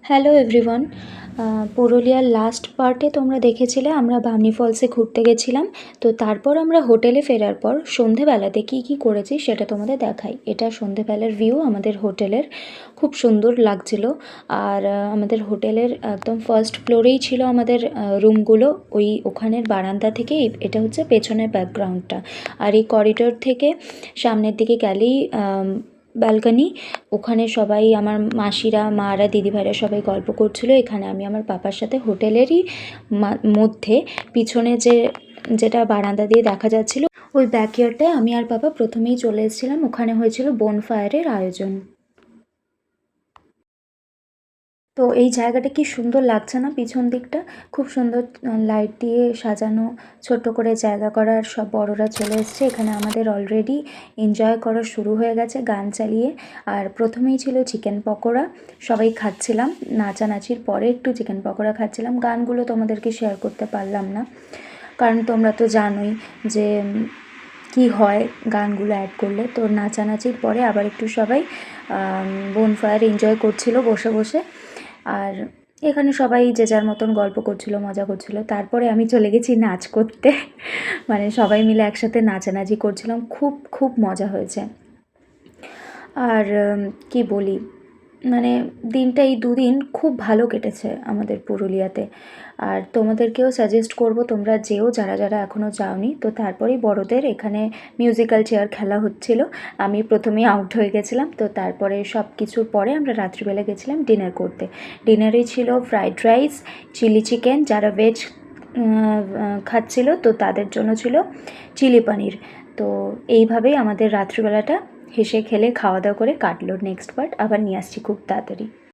Hello everyone. পুরুলিয়ার last পার্টে তোমরা দেখেছিলে আমরা বামনি ফলসে ঘুরতে গেছিলাম। তো তারপর আমরা হোটেলে ফেরার পর সন্ধেবেলাতে কী কী করেছি সেটা তোমাদের দেখাই। এটা সন্ধেবেলার ভিউ আমাদের হোটেলের, খুব সুন্দর লাগছিল। আর আমাদের হোটেলের একদম ফার্স্ট ফ্লোরেই ছিল আমাদের রুমগুলো। ওখানের বারান্দা থেকে এটা হচ্ছে পেছনের ব্যাকগ্রাউন্ডটা। আর এই করিডোর থেকে সামনের দিকে গেলেই ব্যালকনি। ওখানে সবাই আমার মাসিরা, মারা, দিদিভাইরা সবাই গল্প করছিল। এখানে আমি আমার পাপার সাথে হোটেলেরই মধ্যে পিছনে যেটা বারান্দা দিয়ে দেখা যাচ্ছিল ওই ব্যাকইয়ার্ডটায় আমি আর পাপা প্রথমেই চলে এসেছিলাম। ওখানে হয়েছিল বনফায়ারের আয়োজন। তো এই জায়গাটা কি সুন্দর লাগছে না? পিছন দিকটা খুব সুন্দর লাইট দিয়ে সাজানো, ছোট্ট করে জায়গা করার। সব বড়রা চলে এসছে এখানে। আমাদের অলরেডি এনজয় করা শুরু হয়ে গেছে গান চালিয়ে। আর প্রথমেই ছিল চিকেন পকোড়া, সবাই খাচ্ছিলাম। নাচানাচির পরে একটু চিকেন পকোড়া খাচ্ছিলাম। গানগুলো তোমাদেরকে শেয়ার করতে পারলাম না, কারণ তোমরা তো জানোই যে কি হয় গানগুলো অ্যাড করলে। তো নাচানাচির পরে আবার একটু সবাই বনফায়ার এনজয় করছিল বসে বসে। আর এখানে সবাই যে যার মতন গল্প করছিল, মজা করছিল। তারপরে আমি চলে গেছি নাচ করতে। মানে সবাই মিলে একসাথে নাচানাচি করছিলাম। খুব খুব মজা হয়েছে। আর কি বলি, মানে দিনটা এই দুদিন খুব ভালো কেটেছে আমাদের পুরুলিয়াতে। আর তোমাদেরকেও সাজেস্ট করব তোমরা যেও, যারা যারা এখনও যাওনি। তো তারপরেই বড়দের এখানে মিউজিক্যাল চেয়ার খেলা হচ্ছিল। আমি প্রথমেই আউট হয়ে গেছিলাম। তো তারপরে সব কিছুর পরে আমরা রাত্রিবেলা গেছিলাম ডিনার করতে। ডিনারে ছিল ফ্রাইড রাইস, চিলি চিকেন। যারা ভেজ খাচ্ছিল তো তাদের জন্য ছিল চিলি পনির। তো এইভাবেই আমাদের রাত্রিবেলাটা হেসে খেলে খাওয়া দাওয়া করে কাটলো। নেক্সট পার্ট আবার নিয়ে আসছি খুব তাড়াতাড়ি।